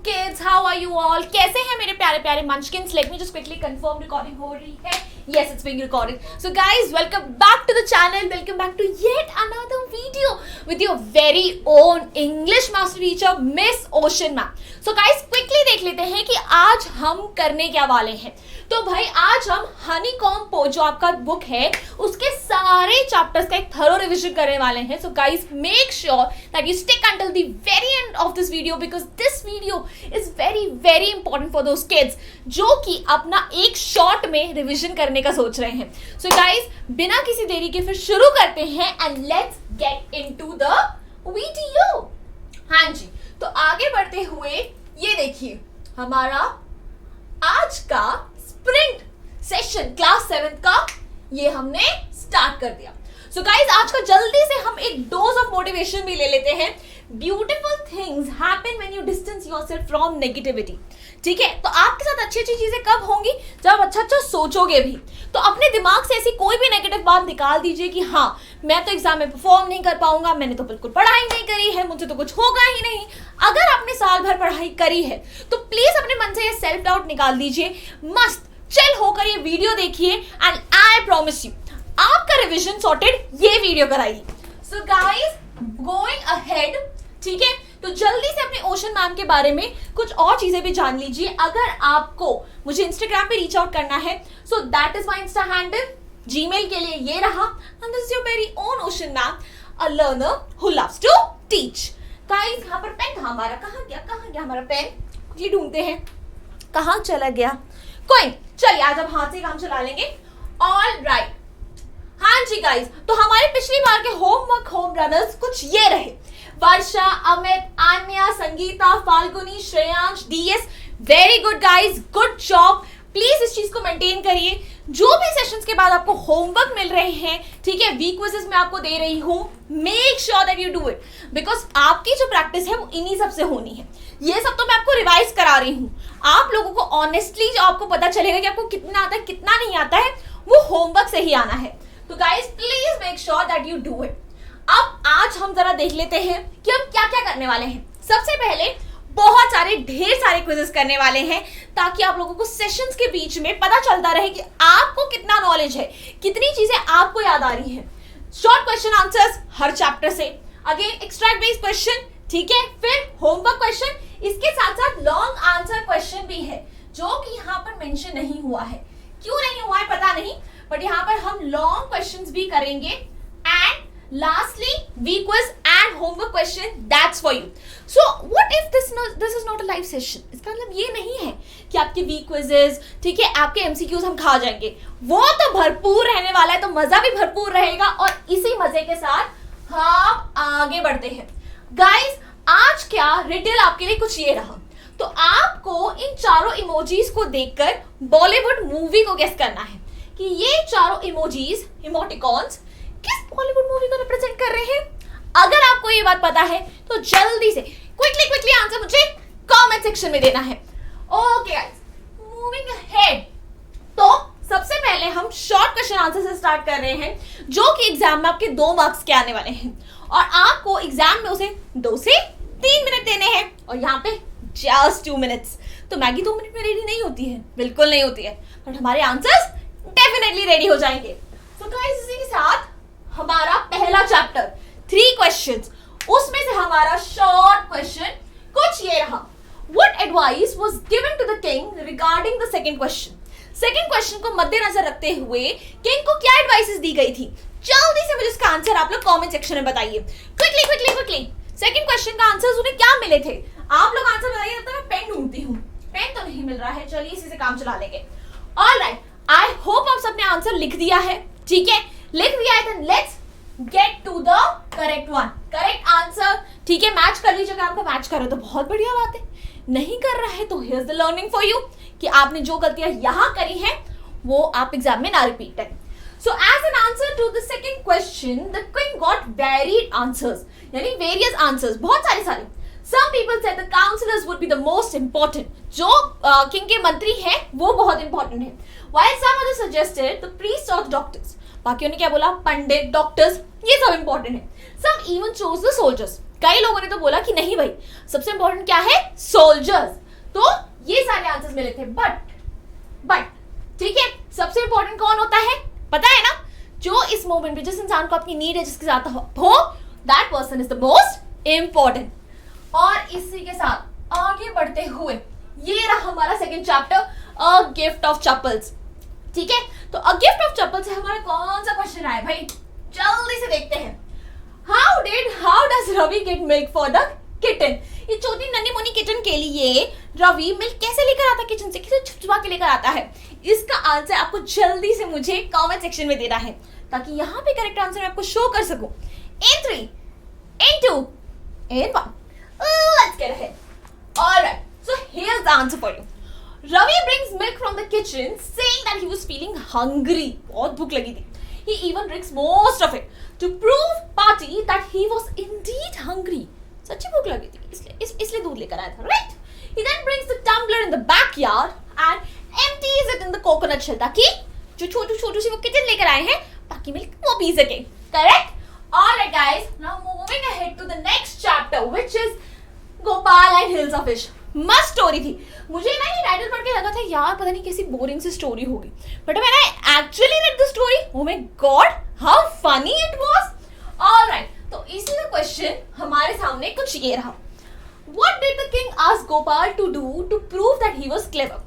kids, how are you all? कैसे हैं मेरे प्यारे प्यारे munchkins? Let me just quickly confirm recording हो रही है. Yes, it's being recorded. So guys, welcome back to the channel. Welcome back to yet another video with your very own English master teacher, Miss Ocean Ma'am. So guys, quickly देख लेते हैं कि आज हम करने क्या वाले हैं. तो भाई आज हम हनीकॉम्ब पो जो आपका बुक है उसके सारे चैप्टर्स का एक थरो रिविजन करने वाले हैं. So guys make sure that you stick until the very end of this video because this video is very very important for those kids जो कि अपना एक शॉर्ट में रिविजन करने का सोच रहे हैं. सो गाइस बिना किसी देरी के फिर शुरू करते हैं and let's get into the video. हाँ जी, तो आगे बढ़ते हुए ये देखिए हमारा आज का स्प्रिंट सेशन क्लास 7 का ये हमने स्टार्ट कर दिया. सो गाइज आज का जल्दी से हम एक डोज ऑफ मोटिवेशन भी ले लेते हैं. Beautiful things happen when you distance yourself from negativity. ठीक है, तो आपके साथ अच्छी अच्छी चीजें कब होंगी जब आप अच्छा अच्छा सोचोगे भी. तो अपने दिमाग से ऐसी कोई भी नेगेटिव बात निकाल दीजिए कि हाँ मैं तो एग्जाम में परफॉर्म नहीं कर पाऊंगा, मैंने तो बिल्कुल पढ़ाई नहीं करी है, मुझे तो कुछ होगा ही नहीं. अगर आपने साल भर पढ़ाई करी है तो प्लीज अपने मन से ये सेल्फ डाउट निकाल दीजिए. मस्त चिल होकर ये वीडियो देखिए एंड आई प्रॉमिस यू आपका रिवीजन सॉर्टेड ये वीडियो कराएगी. सो गाइस गोइंग अहेड, ठीक है, तो जल्दी से अपने ओशन मैम के बारे में कुछ और चीजें भी जान लीजिए. अगर आपको मुझे इंस्टाग्राम पे रीच आउट करना है so that is my insta handle. Gmail के लिए ये रहा and this is your very own ocean ma'am, a learner who loves to teach. Guys यहाँ पर पेन था हमारा, कहाँ गया हमारा पेन, जी ढूंढते हैं कहाँ चला गया. कोई चलिए आज अब हाथ से काम चला लेंगे. ऑल राइट, हाँ जी गाइस, तो हमारे पिछली बार के होमवर्क होम रनर्स कुछ ये रहे. Varsha, Amit, Anya, Sangeeta, Falguni, Shreyansh, DS. Very good guys, good job. Please इस चीज को मेंटेन करिए. जो भी सेशंस के बाद आपको होमवर्क मिल रहे हैं, ठीक है, वीक क्विज़ेस मैं आपको दे रही हूँ, make sure that you do it because आपकी जो प्रैक्टिस है वो इन्हीं सबसे होनी है. ये सब तो मैं आपको रिवाइज करा रही हूँ. आप लोगों को ऑनेस्टली जो आपको पता चलेगा कि आपको कितना आता है कितना नहीं आता है वो होमवर्क से ही आना है. तो guys please make sure that you do it. अब आज हम जरा देख लेते हैं कि हम क्या क्या करने वाले हैं. सबसे पहले बहुत सारे ढेर सारे क्विजेस करने वाले हैं ताकि आप लोगों को सेशंस के बीच में पता चलता रहे कि आपको कितना नॉलेज है, कितनी चीजें आपको याद आ रही हैं. शॉर्ट क्वेश्चन आंसर्स हर चैप्टर से, अगेन एक्सट्रैक्ट बेस्ड क्वेश्चन, ठीक है, फिर होमवर्क क्वेश्चन, इसके साथ साथ लॉन्ग आंसर क्वेश्चन भी है जो कि यहाँ पर मेंशन नहीं हुआ है. क्यों नहीं हुआ है पता नहीं, बट यहाँ पर हम लॉन्ग क्वेश्चंस भी करेंगे and lastly week quiz and homework question that's for you. So what if this is not a live session? इसका मतलब ये नहीं है कि आपके week quizzes, ठीक है, आपके MCQs हम खा जाएंगे. वो तो भरपूर रहने वाला है, तो मजा भी भरपूर रहेगा और इसी मजे के साथ हम आगे बढ़ते हैं. गाइस आज क्या रिडल आपके लिए कुछ ये रहा. तो आपको इन चारों इमोजीज को देखकर बॉलीवुड मूवी को गेस करना है कि ये चारों इमोजीज, इमोटिकॉन्स किस बॉलीवुड मूवी को रिप्रेजेंट कर रहे हैं. अगर आपको ये बात पता है तो जल्दी से क्विकली आंसर मुझे कमेंट सेक्शन में देना है. Okay guys, moving ahead. तो सबसे पहले हम शॉर्ट क्वेश्चन आंसर से स्टार्ट कर रहे हैं जो कि एग्जाम में आपके 2 मार्क्स के आने वाले हैं और आपको एग्जाम में उसे 2 से 3 मिनट देने हैं और यहाँ पे जस्ट 2 मिनट्स. तो मैगी 2 मिनट में रेडी नहीं होती है, बिल्कुल नहीं होती है, बट हमारे आंसर्स डेफिनेटली रेडी हो जाएंगे. तो गाइस इसी के साथ हमारा पहला चैप्टर 3 क्वेश्चंस, उसमें से हमारा शॉर्ट क्वेश्चन कुछ ये रहा. What advice was given to the king regarding the second question? Second question को मद्देनजर रखते हुए किंग को क्या एडवाइसेस दी गई थी. जल्दी से मुझे इसका आंसर आप लोग कमेंट सेक्शन में बताइए. क्विकली सेकंड क्वेश्चन का आंसर उन्हें क्या मिले थे. आप लोग आंसर बताइए, तब मैं पेन ढूंढती हूँ. पेन तो नहीं मिल रहा है, चलिए इसी से काम चला लेंगे. ऑलराइट, आई होप आप सबने आंसर लिख दिया है. ठीक है, लिख दिया है, then let's get to the correct one, correct answer. ठीक है, मैच कर लीजिए. अगर आपका मैच कर रहे तो बहुत बढ़िया बात है, नहीं कर रहा है तो here's the learning for you कि आपने जो गलतियां यहाँ करी हैं वो आप एग्जाम में ना रिपीट करें. So as an answer to the second question, the king got varied answers, यानी various answers, बहुत सारे. Some people said the counselors would be the most important. जो किंग के मंत्री हैं वो बहुत इंपॉर्टेंट है. While some others suggested the priests or the doctors. बाकियों ने क्या बोला, पंडित, डॉक्टर्स, ये सब इंपॉर्टेंट है. Some even chose the soldiers. कई लोगों ने तो बोला कि नहीं भाई, सबसे इंपॉर्टेंट क्या है, सोल्जर्स। तो ये सारे आंसर्स मिले थे, बट ठीक है, सबसे इंपॉर्टेंट कौन होता है पता है ना, जो इस मोमेंट पे जिस इंसान को आपकी नीड है, जिसके साथ हो, that person is the most important. और इसी के साथ आगे बढ़ते हुए ये रहा हमारा second chapter, a gift of chappals. ठीक है, तो अ गिफ्ट ऑफ चप्पल्स से हमारा कौन सा क्वेश्चन आया भाई, जल्दी से देखते हैं। How does Ravi get milk for the kitten? ये छोटी नन्ही मुन्नी किटन के लिए रवि मिल्क कैसे लेकर आता है किचन से, किसे छुपा के लेकर आता है? इसका आंसर आपको जल्दी से मुझे कमेंट सेक्शन में देना है, ताकि यहाँ पे करेक्ट आंसर मैं आपको शो कर सकूं। In 3, in 2, in 1. Let's get ahead. Alright, so here's the answer for you. Ravi brings milk from the kitchen, saying that he was feeling hungry. बहुत भूख लगी थी. He even drinks most of it to prove party that he was indeed hungry. सच्ची भूख लगी थी, इसलिए दूध लेकर आया था, right? He then brings the tumbler in the backyard and empties it in the coconut shell, ताकि जो छोटू सी वो किचन लेकर आए हैं, ताकि मिल्क वो पी सके. Correct? Alright guys, now moving ahead to the next chapter, which is Gopal and Hills of Fish. मस्त स्टोरी थी. मुझे ना ये टाइटल पढ़ के लगा था यार पता नहीं कैसी बोरिंग सी स्टोरी होगी, but when I actually read the story, oh my god, how funny it was. Alright, तो इसी का क्वेश्चन हमारे सामने कुछ ये रहा. What did the king ask Gopal to do to prove that he was clever?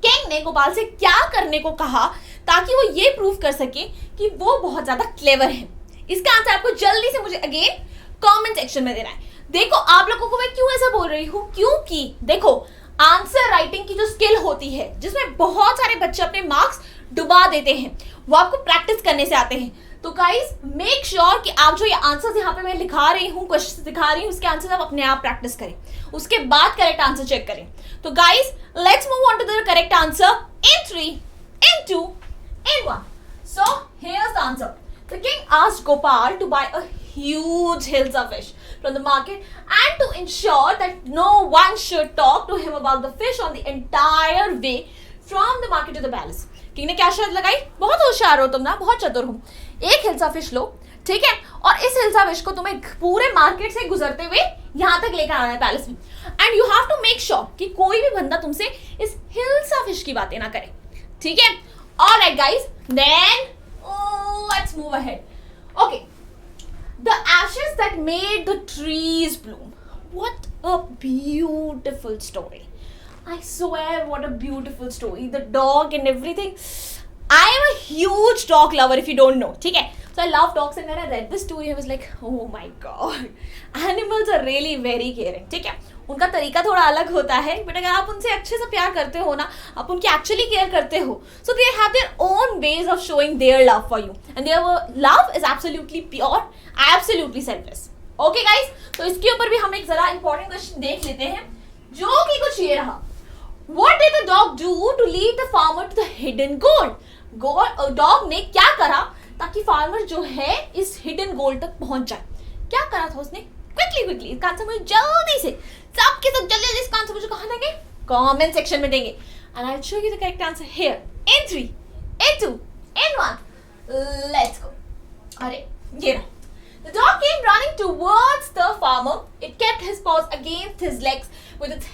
King ने गोपाल से क्या करने को कहा ताकि वो ये प्रूव कर सके कि वो बहुत ज्यादा क्लेवर है? इसका आंसर आपको जल्दी से मुझे अगेन कमेंट सेक्शन में देना है. देखो आप लोगों को मैं क्यों ऐसा बोल रही हूँ, क्योंकि देखो आंसर राइटिंग की जो स्किल होती है, जिसमें बहुत सारे बच्चे अपने मार्क्स डुबा देते हैं, वो आपको प्रैक्टिस करने से आते हैं. तो गाइस मेक श्योर कि आप जो ये आंसर्स यहाँ पे मैं लिखा रही हूँ, क्वेश्चन दिखा रही हूँ, उसके आंसर आप अपने आप प्रैक्टिस करें, उसके बाद करेक्ट आंसर चेक करें. तो guys let's move on to the correct answer in 3, in 2, in 1. So here's the answer. The king asked Gopal to buy a huge hills of fish from the market and to ensure that no one should talk to him about the fish on the entire way from the market to the palace. King ने क्या शर्त लगाई, बहुत होशियार हो तुम ना, बहुत चतुर हो, एक हिल्सा फिश लो, ठीक है, और इस हिल्सा फिश को तुम्हें पूरे मार्केट से गुजरते हुए यहाँ तक लेकर आना है पैलेस में, and you have to make sure कि कोई भी बंदा तुमसे इस हिल्सा फिश की बातें ना करे. ठीक है, alright guys, then let's move ahead. Okay, the ashes that made the trees bloom. What a beautiful story. I swear, what a beautiful story. The dog and everything. I am a huge dog lover if you don't know. ठीक है, so I love dogs and when I read this story I was like, oh my god, animals are really very caring. ठीक है, उनका तरीका थोड़ा अलग होता है, बट अगर आप उनसे अच्छे से प्यार करते हो ना, आप उनकी एक्चुअली केयर करते हो, so they have their own ways of showing their love for you and their love is absolutely pure, absolutely selfless. Okay guys, तो इसके ऊपर भी हम एक जरा इंपॉर्टेंट क्वेश्चन देख लेते हैं, जो कि कुछ ये रहा. What did the dog do to lead the farmer to the hidden gold? Dog ने क्या करा ताकि फार्मर जो है इस हिडन गोल्ड तक पहुंच जाए? क्या करा था उसने? क्विकली इसका आंसर मुझे जल्दी से सबके सब जल्दी इसका आंसर मुझे कहाँ देंगे? कमेंट सेक्शन में देंगे. And I will show you the correct answer here in 3, in 2, in 1. Let's go. अरे ये रहा. The dog came running towards the farmer. It kept his paws against his legs with its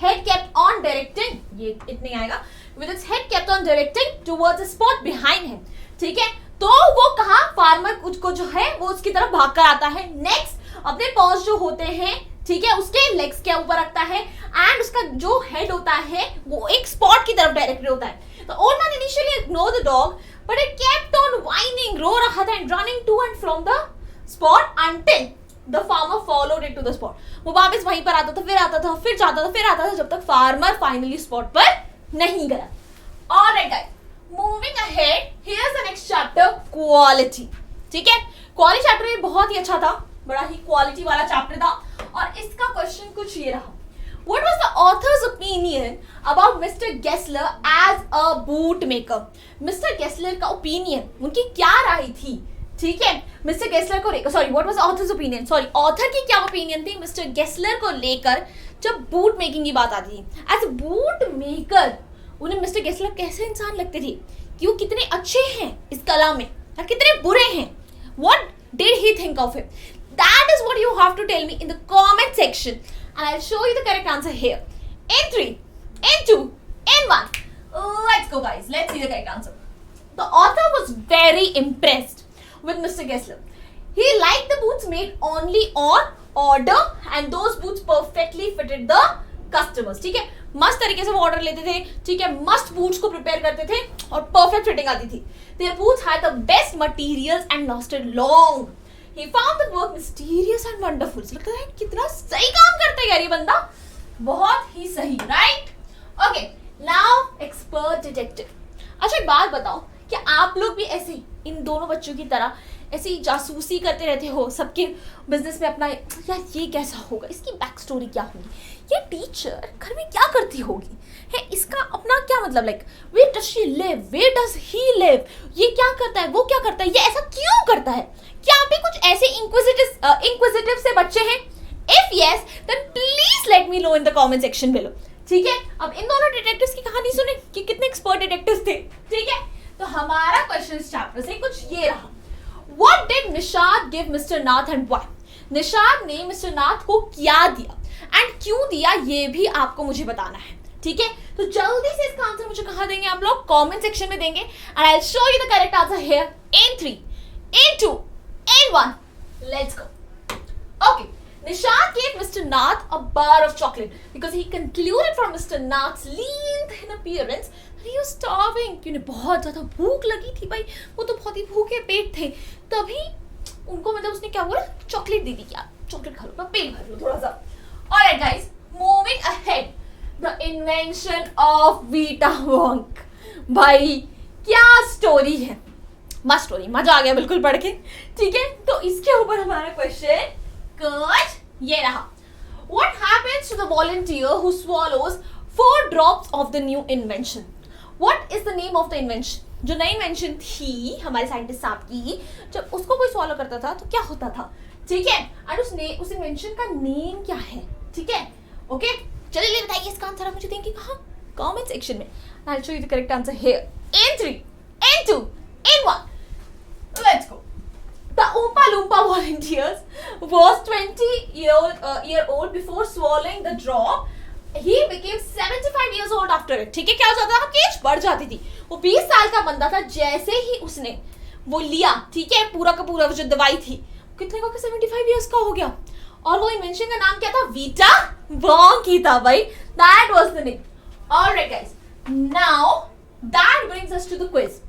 head kept on directing. ये इतने आएगा. With its head kept on directing towards a spot behind him. ठीक है, तो वो कहा farmer को जो है वो उसकी तरफ भाग कर आता है. नेक्स्ट अपने पॉज जो होते हैं, ठीक है, उसके लेग्स के ऊपर रखता है एंड उसका जो हेड होता है वो एक स्पॉट की तरफ डायरेक्टेड होता है. तो old man initially ignored the dog but it kept on whining, रो रहा था and running to and from the spot until the farmer followed it to the spot. वो वापस वहीं पर आता था, फिर आता था, फिर जाता था, फिर आता था, जब तक फार्मर फाइनली स्पॉट पर नहीं गया. Alright guys, moving ahead, here's the next chapter, quality. ठीक है, क्वालिटी चैप्टर ये बहुत ही अच्छा था, बड़ा ही क्वालिटी वाला चैप्टर था, और इसका क्वेश्चन कुछ ये रहा. What was the author's opinion about Mr. Gessler as a boot maker? Mr. Gessler का ओपिनियन, उनकी क्या राय थी? ठीक है, मिस्टर गेस्लर को लेकर, sorry, what was authors opinion, sorry, author की क्या ओपिनियन थी मिस्टर गेस्लर को लेकर जब बूट मेकिंग की बात आती थी? एज बूट मेकर उन्हें मिस्टर गेस्लर कैसे इंसान लगते थे कि वो कितने अच्छे हैं इस कला में और कितने बुरे हैं. What did he think of him? That is what you have to tell me in the comment section, and I'll show you the correct answer here. In 3, in 2, in 1. Let's go, guys. Let's see the correct answer. The author was very impressed with Mr. Gessler. He liked the boots made only on order and those boots perfectly fitted the customers. ठीक है, मस्त तरीके से वो order लेते थे, ठीक है, मस्त बूट्स को प्रिपेयर करते थे और परफेक्ट फिटिंग आती थी. Their boots had the best materials and lasted long. He found the work mysterious and wonderful. लगता है कितना सही काम करता है यार ये बंदा, बहुत ही सही, right? Okay, now expert detective. अच्छा एक बात बताओ, क्या आप लोग भी ऐसे इन दोनों बच्चों की तरह ऐसे ही जासूसी करते रहते हो सबके बिजनेस में अपना, यार ये कैसा होगा, इसकी बैक स्टोरी क्या होगी, ये टीचर घर में क्या करती होगी, है इसका अपना क्या मतलब, like where does she live, where does he live, ये क्या करता है, वो क्या करता है, ये ऐसा क्यों करता है? क्या आप भी कुछ ऐसे इंक्विजिटिव से बच्चे हैं? If yes then please let me know in the comment section below. ठीक है, अब इन दोनों डिटेक्टिव्स की कहानी सुने कि कितने एक्सपर्ट डिटेक्टिव्स थे. ठीक है, तो हमारा क्वेश्चन इस चैप्टर से कुछ ये रहा. What did Nishad give Mr. Nath and why? Nishad ने मिस्टर नाथ को क्या दिया एंड क्यों दिया, ये भी आपको मुझे बताना है. ठीक है, तो जल्दी से इसका आंसर मुझे कहाँ देंगे आप लोग? कमेंट सेक्शन में देंगे. And I will show you the correct answer here in 3, in 2, in 1. Let's go. Okay. Nishad gave Mr. Nath a bar of chocolate because he concluded from Mr. Nath's lean thin appearance that he was starving. क्योंकि बहुत ज़्यादा भूख लगी थी भाई, वो तो बहुत ही भूखे पेट थे. तभी उनको मतलब उसने क्या बोला, चॉकलेट दे दी. क्या चॉकलेट खा लो, अपना पेट भर लो थोड़ा सा. Alright guys, moving ahead, the invention of Vita Wonk. भाई क्या स्टोरी है, मस्त स्टोरी, मजा आ गया बिल्कुल पढ़ के. ठीक है, तो इसके ऊपर हमारा क्वेश्चन कुछ ये रहा. What happens to the volunteer who swallows 4 drops of the new invention? What is the name of the invention? जो नई इन्वेंशन थी हमारे साइंटिस्ट साहब की, जब उसको कोई swallow करता था तो क्या होता था? ठीक है, और उस इन्वेंशन का नेम क्या है? ठीक है, ओके, चलिए बताइए इसका आंसर आप मुझे देंगे कहाँ? कमेंट सेक्शन में. I'll show you the correct answer here in 3, in 2, in 1. Let's go. The Oompa Loompa volunteers was 20 year old before swallowing the drop. He became 75 years old after it. ठीक है, क्या हो जाता था? As बढ़ जाती थी. वो 20 साल का बंदा था जैसे ही उसने वो लिया, ठीक है, पूरा का पूरा जो दवाई थी, कितने का 75 years का हो गया. और वो इन्वेंशन का नाम क्या था? वीटा वॉन्क ही था भाई. That was the name. Alright guys, now that brings us to the quiz.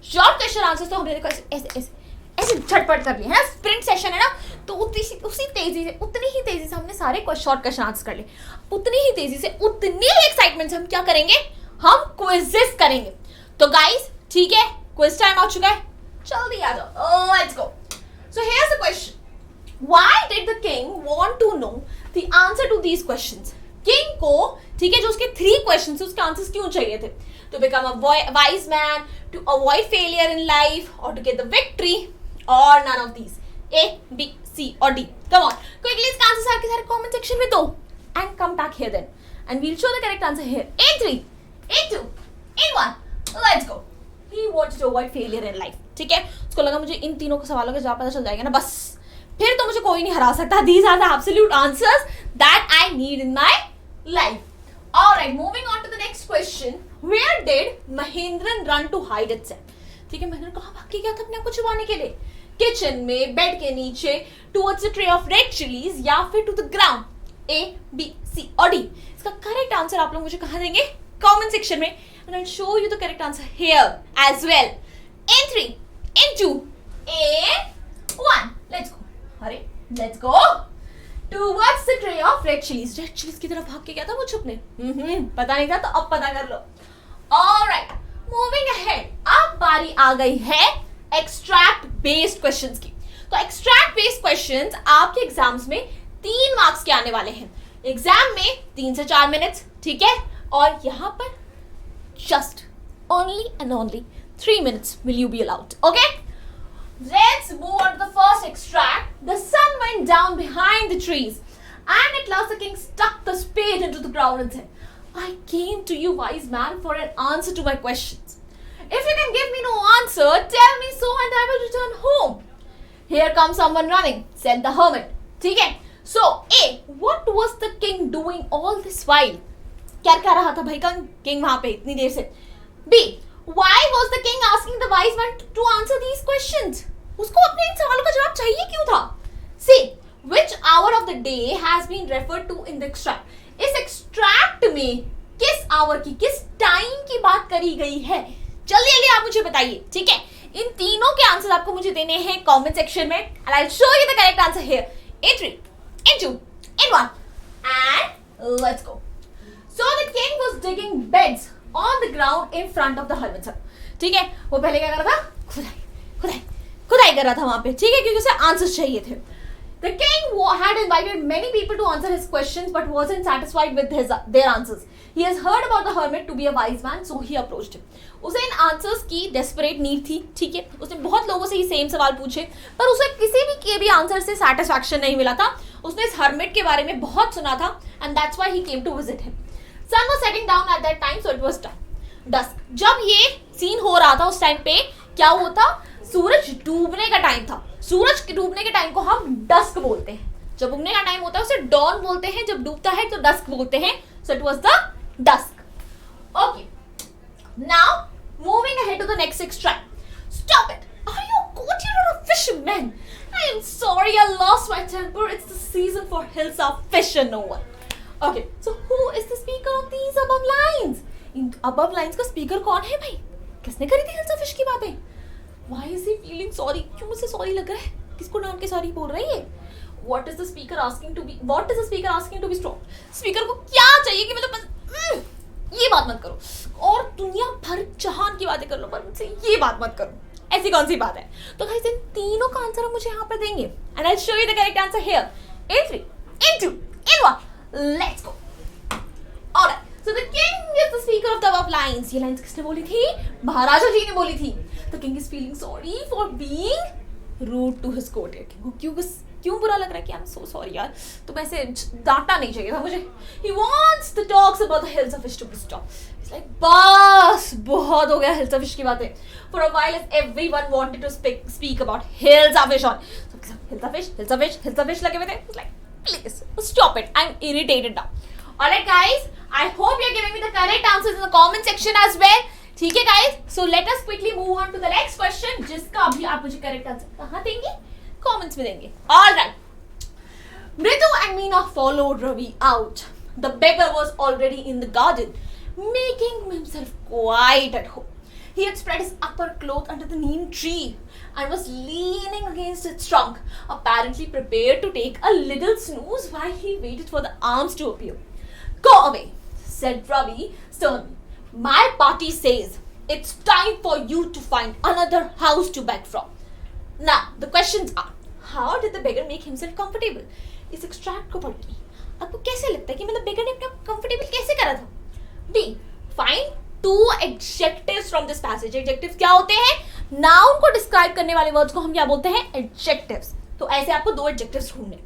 Short question answer तो हमने देखो ऐसे झटपट कर लिए है ना, स्प्रिंट सेशन है ना, तो उतनी ही तेजी से हमने सारे शॉर्ट क्वेश्चन आंसर कर लिए. उतनी ही तेजी से, उतनी ही एक्साइटमेंट से हम क्या करेंगे, हम क्विजेस करेंगे. तो गाइस ठीक है, क्विज टाइम आ चुका है, जल्दी आ जाओ. Let's go. So here's the question, why did the king want to know the answer to these questions? King को, ठीक है, जो उसके 3 क्वेश्चंस उसके आंसर्स क्यों चाहिए थे? To become a wise man, to avoid failure in life, or to get the victory, or none of these. A, B, C, or D. Come on, quickly इसका आंसर सारे के सारे comment section में दो, and come back here then, and we'll show the correct answer here. In 3, in 2, in 1. Let's go. He wanted to avoid failure in life. ठीक है, उसको लगा मुझे इन तीनों के सवालों का जवाब पता चल जाएगा ना, बस फिर तो मुझे कोई नहीं हरा सकता. These are the absolute answers that I need in my life. Alright, moving on to the next question. Where did Mahendran run to hide itself? ठीक है, महेंद्र कहाँ भाग के गया था अपने आप को छुपाने के लिए? किचन में, बेड के नीचे, towards a tray of red chilies, या फिर to the ground? A, B, C और D. इसका करेक्ट आंसर आप लोग मुझे कहाँ देंगे? कमेंट सेक्शन में. And I'll show you the correct answer here as well. In 3, in 2, in 1. Let's go. Hurry, let's go. Towards the tray of red chilies. Red chilies की तरफ भाग के गया था वो छुपने. पता नहीं था, तो अब पता कर लो. Alright, moving ahead. अब बारी आ गई है extract based questions की. तो extract based questions आपके एग्जाम्स में 3 मार्क्स के आने वाले हैं. एग्जाम में 3 से 4 मिनट्स, ठीक है, और यहाँ पर just only and only 3 minutes will you be allowed. Okay? Let's move on to the first extract. The sun went down behind the trees, and at last the king stuck the spade into the ground and said, I came to you, wise man, for an answer to my questions. If you can give me no answer, tell me so and I will return home. Here comes someone running, said the hermit. ठीक है? So A, what was the king doing all this while? क्या कर रहा था भाई का king वहां पे इतनी देर से? B, why was the king asking the wise man to answer these questions? उसको अपने इन सवालों का जवाब चाहिए क्यों था? C, which hour of the day has been referred to in the extract? इस extract में किस hour की, किस time की बात करी गई है? जल्दी जल्दी आप मुझे बताइए, ठीक है? इन तीनों के आंसर आपको मुझे देने हैं कमेंट सेक्शन में and I'll show you the correct answer here. In 3, in 2, in 1 and let's go. So the king was digging beds on the ground in front of the hermit. ठीक है, वो पहले क्या कर रहा था? खुदाई कर रहा था वहां पे, ठीक है, क्योंकि उसे आंसर्स चाहिए थे. The king had invited many people to answer his questions but wasn't satisfied with their answers. He has heard about the hermit to be a wise man, so he approached him. उसे इन answers की desperate need थी, ठीक है, उसने बहुत लोगों से ही same सवाल पूछे पर उसे किसी भी के भी आंसर से सेटिस्फैक्शन नहीं मिला था. उसने इस हर्मिट के बारे में बहुत सुना था and that's why he came to visit him. Sun was setting down at that time, so it was dusk. जब ये सीन हो रहा था उस टाइम पे क्या हुआ था? सूरज डूबने का टाइम था. सूरज के डूबने के टाइम को हम डस्क बोलते हैं. जब उगने का टाइम होता है उसे डॉन बोलते हैं, जब डूबता है तो डस्क बोलते हैं. So it was the dusk. Okay, now moving ahead to the next extract. Stop it! Are you a courtier or a fisherman? I am sorry, I lost my temper. It's the season for hills of fish and no one. Okay, so who is the speaker of these above lines? In above lines का speaker कौन है भाई? किसने करी थी hills of fish की बातें? Why is he feeling sorry? क्यों मुझसे sorry लग रहा है? किसको डांट के sorry बोल रही है? What is the speaker asking to be? What is the speaker asking to be stopped? Speaker को क्या चाहिए कि मतलब ये बात मत करो और दुनिया भर जहान की बातें कर लो पर मुझसे ये बात मत करो. ऐसी कौन सी बात है? तो गाइस इन तीनों का आंसर हम मुझे यहाँ पे देंगे and I show you the correct answer here in 3, in 2, in 1. Let's go. Alright. So the king is the speaker of the above lines. ये लाइंस किसने बोली थी? महाराजा जी ने बोली थी. The king is feeling sorry for being rude to his courtier. क्यों बुरा लग रहा है कि I'm so sorry यार, तो ऐसे डांटना नहीं चाहिए था मुझे. He wants the talks about the hills of fish to be stopped. It's like बस बहुत हो गया hills of fish की बातें. For a while everyone wanted to speak about hills of fish on. So hills of fish लगे हुए थे. It's like please stop it. I'm irritated now. Alright guys, I hope you're giving me the correct answers in the comment section as well. ठीक है guys, so let us quickly move on to the next question जिसका अभी आप मुझे correct answer कहाँ देंगे? Comments में देंगे. Alright. Mridu and Meena followed Ravi out. The beggar was already in the garden, making himself quite at home. He had spread his upper cloth under the neem tree and was leaning against its trunk, apparently prepared to take a little snooze while he waited for the arms to appear. Go away, said Ravi sternly. My party says it's time for you to find another house to beg from. Now, the questions are, how did the beggar make himself comfortable? इस extract को पढ़ के आपको कैसे लगता है कि मतलब beggar ने अपना comfortable कैसे करा था? B. Find two adjectives from this passage. Adjectives क्या होते हैं? Noun को describe करने वाले words को हम क्या बोलते हैं? Adjectives. तो ऐसे आपको दो adjectives ढूंढने.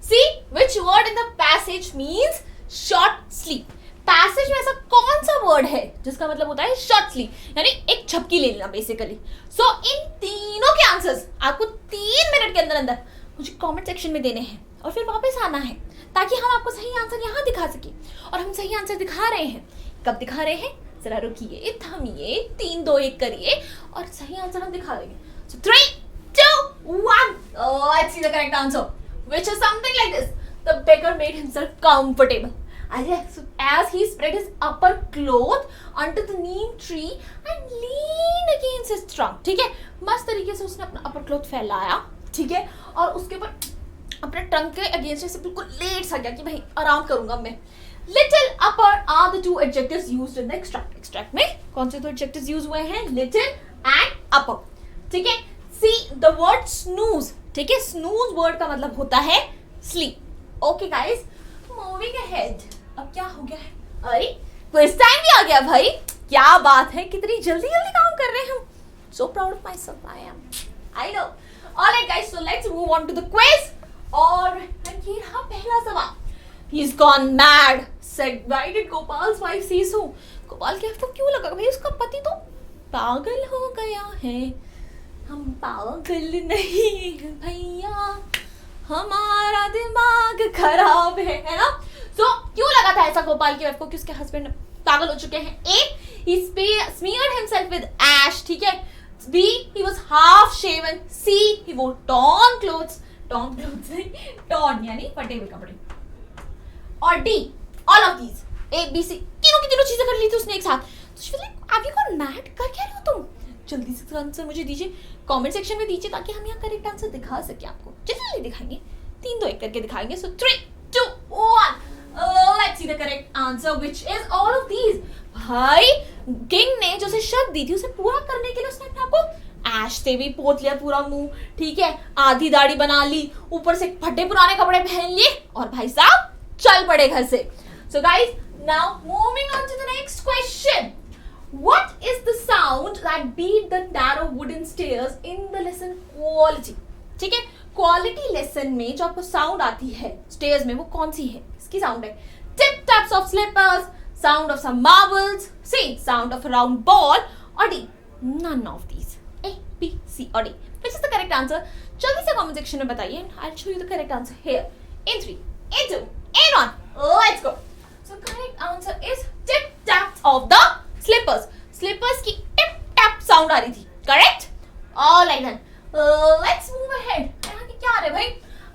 C. Which word in the passage means short sleep? Passage में ऐसा कौन सा वर्ड है जिसका मतलब होता है शॉर्ट स्लीप, यानी एक झपकी ले लेना बेसिकली. सो इन तीनों के आंसर्स आपको 3 मिनट के अंदर अंदर मुझे कमेंट सेक्शन में देने हैं और फिर वापस आना है ताकि हम आपको सही आंसर यहाँ दिखा सके. और हम सही आंसर दिखा रहे हैं. कब दिखा रहे हैं? जरा रुकिए, थमिए, 3 2 1 करिए और सही आंसर हम दिखा देंगे. सो 3 2 1. Let's see the correct answer, which is something like this. The beggar made himself comfortable as he spread his upper cloth under the neem tree and leaned against his trunk. ठीक है, मस्त तरीके से उसने अपना upper cloth फैलाया, ठीक है, और उसके ऊपर अपने ट्रंक के अगेंस्ट से बिल्कुल लेट सा गया कि भाई आराम करूंगा मैं. Little upper are the two adjectives used in the extract. Extract में कौन से दो adjectives use हुए हैं? Little and upper. ठीक है. See the word snooze. ठीक है, snooze word का मतलब होता है sleep. Okay guys, moving ahead. अब क्या हो गया है? अरे क्विज टाइम भी आ गया भाई. क्या बात है, कितनी जल्दी जल्दी काम कर रहे हैं हम. So proud of myself I am. I know. Alright guys, so let's move on to the quiz. और ये रहा पहला सवाल. He's gone mad, said. Why did Gopal's wife say so? Gopal की वाइफ को क्यों लगा भाई उसका पति तो पागल हो गया है. हम पागल नहीं हैं भैया, हमारा दिमाग खराब है ना? So, क्यों लगा था ऐसा गोपाल की वाइफ को कि उसके हस्बैंड पागल हो चुके हैं? A, he smeared himself with ash, ठीक है? B, he was half shaven. C, he wore torn clothes नहीं, torn यानी फटे हुए कपड़े. और D, all of these, A, B, C, तीनों की तीनों चीजें कर ली थी उसने एक साथ. तो she was like, have you gone mad? कर क्या रहे हो तुम? जल्दी से आंसर मुझे दीजिए, कमेंट सेक्शन में दीजिए, ताकि हम यहाँ करेक्ट आंसर दिखा सके आपको. जल्दी दिखाएंगे, 3 2 1 करके दिखाएंगे. So 3 2 1. Let's see the correct answer, which is all of these. भाई किंग ने जो से शब्द दी थी उसे पूरा करने के लिए उसने अपने आपको ऐश से भी पोत लिया पूरा मुंह, ठीक है, आधी दाढ़ी बना ली, ऊपर से फटे पुराने कपड़े पहन लिए और भाई साहब चल पड़े घर से. So guys, now moving on to the next question. What is the sound that beat the narrow wooden stairs in the lesson quality? ठीक है, क्वालिटी लेसन में जो आपको साउंड आती है स्टेयर्स में, वो कौन सी है? इसकी साउंड है tip taps of slippers, sound of some marbles, C sound of a round ball, और D none of these. A B C और D. Which is the correct answer? जल्दी से कमेंट सेक्शन में बताइए. I will show you the correct answer here in 3 in 2 in 1. Let's go. So correct answer is tip taps of the slippers. Slippers की tip tap sound आ रही थी. Correct? All right then. Let's move ahead. आगे क्या आ रहा है भाई?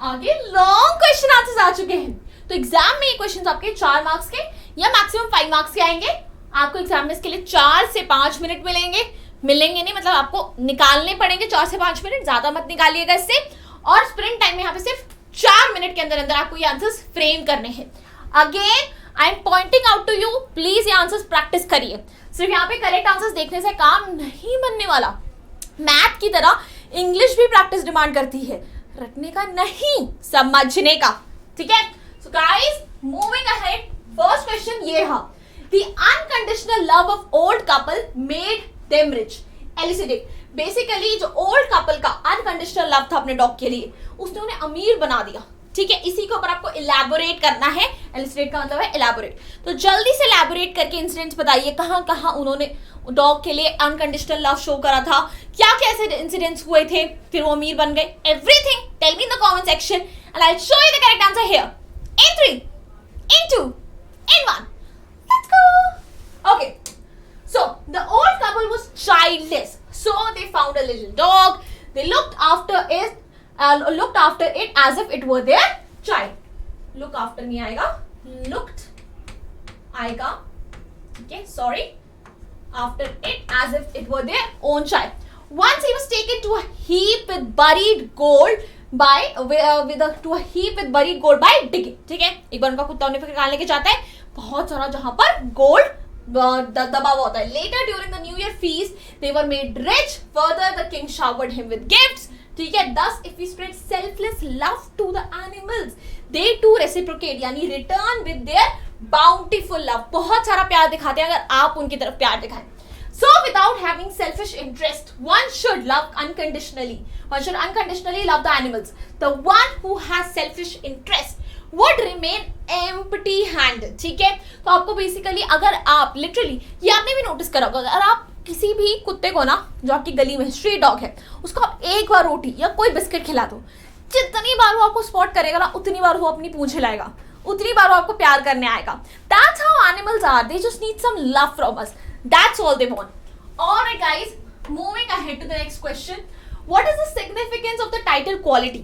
आगे लॉन्ग क्वेश्चन आंसर्स आ चुके हैं. तो एग्जाम में ये क्वेश्चंस आपके 4 मार्क्स के या मैक्सिमम 5 मार्क्स के आएंगे. आपको एग्जाम में इसके लिए 4 से 5 मिनट मिलेंगे नहीं, मतलब आपको निकालने पड़ेंगे 4 से 5 मिनट, ज्यादा मत निकालिएगा इससे. और स्प्रिंट टाइम में यहाँ पे सिर्फ 4 मिनट के अंदर आपको ये आंसर्स फ्रेम करने हैं. Again I am pointing out to you, please ये आंसर्स प्रैक्टिस करिए. सिर्फ यहाँ पे करेक्ट आंसर्स देखने से काम नहीं बनने वाला. मैथ की तरह इंग्लिश भी प्रैक्टिस डिमांड करती है, रटने का नहीं, समझने का. ठीक है? So guys, moving ahead, first question ये रहा. The unconditional love of old couple made them rich. Elucidate. Basically जो ओल्ड कपल का अनकंडीशनल लव था अपने डॉग के लिए, उसने उन्हें अमीर बना दिया. ठीक है, इसी के ऊपर आपको इलैबोरेट करना है. एलिसिडेट का मतलब है इलैबोरेट. तो जल्दी से इलैबोरेट करके इंसिडेंट्स बताइए, कहां कहां उन्होंने डॉग के लिए अनकंडीशनल लव शो करा था, क्या क्या ऐसे इंसिडेंट्स हुए थे, फिर वो अमीर बन गए. Everything tell me in the comment section and I will show you the correct answer here in 3 in 2 in 1. Let's go. Okay, so the old couple was childless, so they found a little dog. They looked after it as if it were their child. Look after नहीं आएगा, looked आएगा. Okay, sorry. After it as if it were their own child. Once he was taken to a heap with buried gold by digging. ठीक है, एक बार उनका कुत्ता उन्हें निकालने के जाता है बहुत सारा जहां पर गोल्ड दबा हुआ होता है. Later during the New Year feast they were made rich. Further the king showered him with gifts. ठीक है, thus if we spread selfless love to the animals, they too reciprocate, यानी return with their bountiful love. बहुत सारा प्यार दिखाते हैं अगर आप उनकी तरफ प्यार दिखाएं. So without having selfish interest, one should love unconditionally. One should unconditionally love the animals. The one who has selfish interest would remain empty-handed. ठीक है, तो आपको बेसिकली अगर आप लिटरली, ये आपने भी नोटिस करा होगा, अगर आप किसी भी कुत्ते को ना, जो आपकी गली में स्ट्रीट डॉग है, उसको आप एक बार रोटी या कोई बिस्किट खिला दो, जितनी बार वो आपको स्पॉट करेगा ना, उतनी बार वो अपनी पूंछ हिलाएगा, उतनी बार वो आपको प्यार करने आएगा. That's how animals are. They just need some love from us. That's all they want. Alright guys, moving ahead to the next question. What is the significance of the title quality?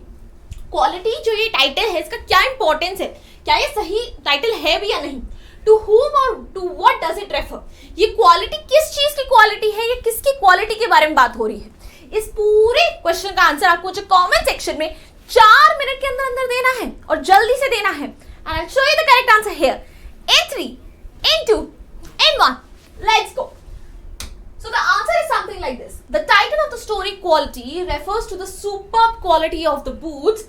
Quality जो ये title है, इसका क्या importance है, क्या ये सही title है भी या नहीं? To whom or to what does it refer? ये क्वालिटी किस चीज की क्वालिटी है, ये किसकी क्वालिटी के बारे में बात हो रही है? इस पूरे क्वेश्चन का आंसर आपको जो कमेंट सेक्शन में 4 मिनट के अंदर देना है और जल्दी से देना है. And I'll show you the correct answer here. In 3, in 2, in 1. Let's go. So the answer is something like this. The title of the story Quality refers to the superb quality of the boots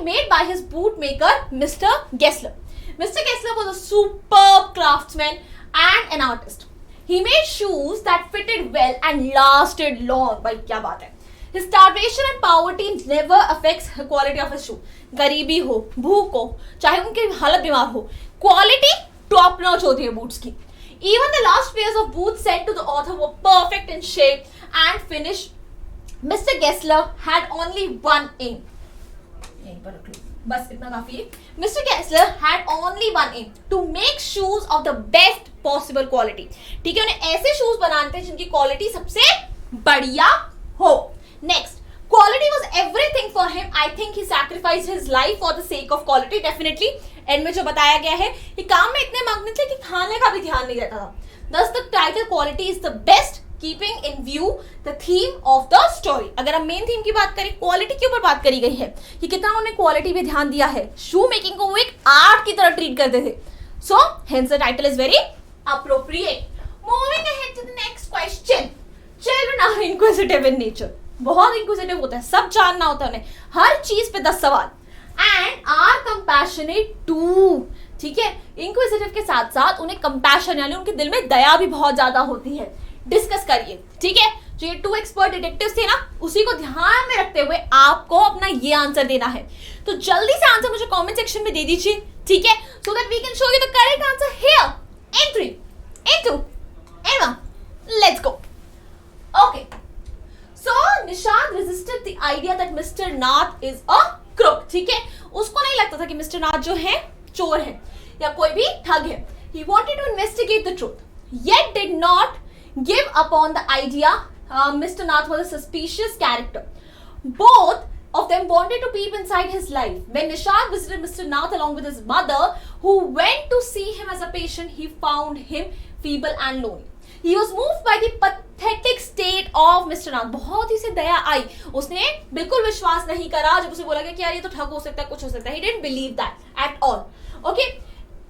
made by his bootmaker Mr. Gessler. Mr. Gessler was a superb craftsman and an artist. He made shoes that fitted well and lasted long. भाई क्या बात है. His starvation and poverty never affects the quality of his shoe. गरीबी हो, भूख हो, चाहे उनकी हालत बीमार हो, क्वालिटी टॉप नॉच होती है बूट्स की. Even the last pairs of boots sent to the author were perfect in shape and finish Mr. Gessler had only one aim. यहीं पर रख लो, बस इतना काफी है. Mr. Gessler had only one aim, to make shoes of the best possible quality. ठीक है, उन्हें ऐसे शूज बनाने थे जिनकी क्वालिटी सबसे बढ़िया हो. Next, quality was everything for him. I think he sacrificed his life for the sake of quality. Definitely. And में जो बताया गया है, ये काम में इतने मग्न थे कि खाने का भी ध्यान नहीं रहता था. Thus the title quality is the best, keeping in view the theme of the story. अगर हम मेन थीम की बात करें, क्वालिटी के ऊपर बात करी गई है कि कितना उन्होंने क्वालिटी पे ध्यान दिया है. शू मेकिंग को वो एक आर्ट की तरह ट्रीट करते थे. So hence the title is very appropriate. Moving ahead to the next question. Children are inquisitive in nature. बहुत इंक्विजिटिव होता है, सब जानना होता है उन्हें, हर चीज पे 10 सवाल. And are compassionate too. ठीक है, इंक्विजिटिव के साथ साथ उन्हें कंपैशन यानी उनके दिल में दया भी बहुत ज्यादा होती है. डिस्कस करिए. ठीक है, जो ये 2 एक्सपर्ट डिटेक्टिव्स थे ना, उसी को ध्यान में रखते हुए आपको अपना ये आंसर देना है. तो जल्दी से आंसर मुझे कमेंट सेक्शन में दे दीजिए. ठीक है, so that we can show you the correct answer here in 3 in 2 in 1. Let's go. Okay, so Nishant resisted the idea that mister Nath is a crook. ठीक है, उसको नहीं लगता था कि मिस्टर नाथ जो है चोर है या कोई भी ठग है. He wanted to investigate the truth, yet did not give up on the idea. Mr. Nath was a suspicious character. Both of them wanted to peep inside his life. When Nishant visited Mr. Nath along with his mother, who went to see him as a patient, he found him feeble and lonely. He was moved by the pathetic state of Mr. Nath. बहुत ही से दया आई. उसने बिल्कुल विश्वास नहीं करा जब उसे बोला गया कि यार ये तो ठग हो सकता है, कुछ हो सकता है. He didn't believe that at all. Okay.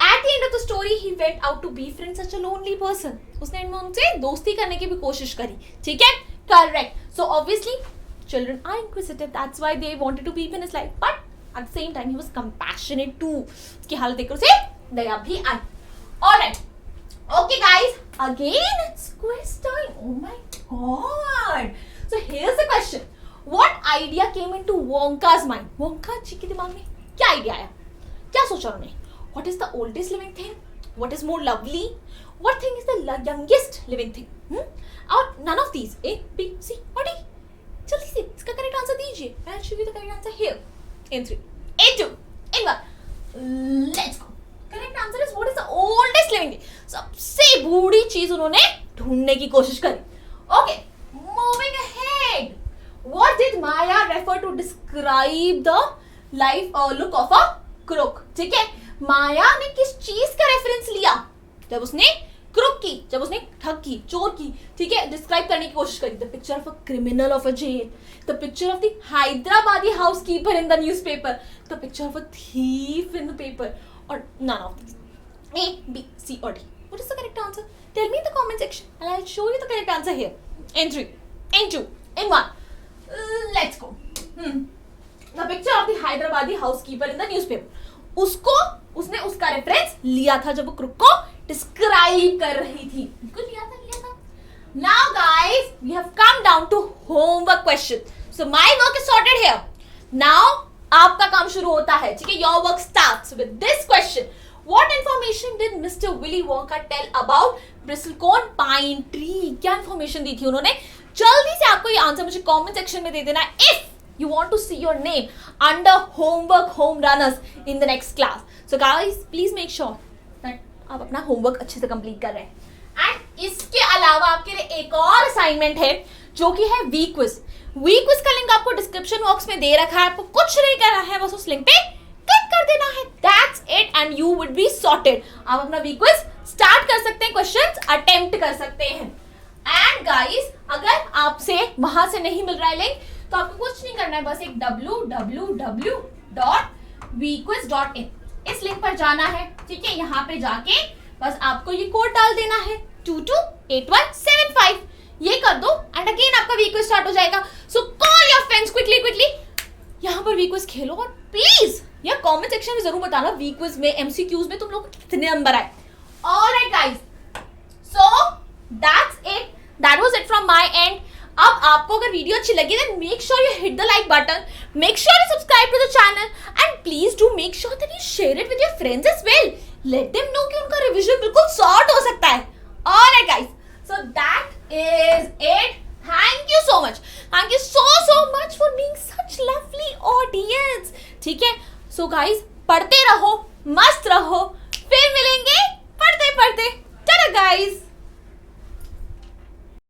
At the end of the story, he went out to befriend such a lonely person. उसने इनमें उनसे दोस्ती करने की भी कोशिश करी. ठीक है, correct. So obviously, children are inquisitive. That's why they wanted to peep in his life. But at the same time, he was compassionate too. उसकी हालत देखकर उसे दया भी आई. Alright. Okay, guys. Again, it's quiz time. Oh my God. So here's the question. What idea came into Wonka's mind? Wonka जी के दिमाग में क्या idea आया? क्या सोचा उन्होंने? What is the oldest living thing? What is more lovely? What thing is the youngest living thing? और none of these. A, B, C or D. जल्दी से इसका करेक्ट आंसर दीजिए. I'll show you the correct answer here. In 3, in 2, in 1. Let's go. Correct answer is what is the oldest living thing? सबसे बूढ़ी चीज उन्होंने ढूंढने की कोशिश करी. Okay, moving ahead. What did Maya refer to describe the life look of a crook? ठीक है, माया ने किस चीज का रेफरेंस लिया जब उसने क्रुक की, जब उसने ठग की, चोर की. ठीक है, डिस्क्राइब करने की कोशिश करी. The picture of a criminal of a jail, the picture of the Hyderabadi housekeeper in the newspaper, the picture of a thief in the paper, और none of this. A, B, C or D. What is the correct answer? Tell me in the comment section and I'll show you the correct answer here. In 3, in 2, in 1. Let's go. The picture of the Hyderabadi housekeeper in the newspaper. उसने उसका reference लिया था जब वो crook को describe कर रही थी. बिल्कुल लिया था. Now guys, we have come down to homework question. So my work is sorted here. Now आपका काम शुरू होता है. ठीक है, your work starts with this question. What information did Mr. Willy Wonka tell about bristlecone pine tree? क्या information दी थी उन्होंने? जल्दी से आपको ये आंसर मुझे कमेंट सेक्शन में दे देना if you want to see your name under homework home runners in the next class. So guys, please make sure that आप अपना homework अच्छे से complete कर रहे हैं. And इसके अलावा आपके लिए एक और assignment है जो कि है वीक क्विज. वीक क्विज का लिंक आपको डिस्क्रिप्शन बॉक्स में दे रखा है. आपको कुछ नहीं करना है, बस उस लिंक पे क्लिक कर देना है. That's it and you would be sorted. आप अपना वीक क्विज स्टार्ट कर सकते हैं, क्वेश्चंस अटेम्प्ट कर सकते हैं. एंड गाइस, अगर आपसे वहां से नहीं मिल रहा है लिंक तो आपको कुछ नहीं करना है, बस एक www.vquiz.in इस लिंक पर जाना है. ठीक है, यहाँ पे जाके बस आपको ये कोड डाल देना है 228175. ये कर दो एंड अगेन आपका वीक क्विज स्टार्ट हो जाएगा. सो कॉल योर फ्रेंड्स क्विकली यहाँ पर वीक क्विज खेलो और प्लीज या कमेंट सेक्शन में जरूर बताना वीक क्विज में एमसीक्यूज में तुम लोग कितने नंबर आए. Alright guys, so that's it. That was it from my end. अब आपको अगर वीडियो अच्छी लगी then make sure you hit the like button, make sure you subscribe to the channel and please do make sure that you share it with your friends as well. Let them know कि उनका revision बिल्कुल sort हो सकता है. Alright guys, so that is it. Thank you so much, thank you so much for being such lovely audience. ठीक है, so guys पढ़ते रहो, मस्त रहो,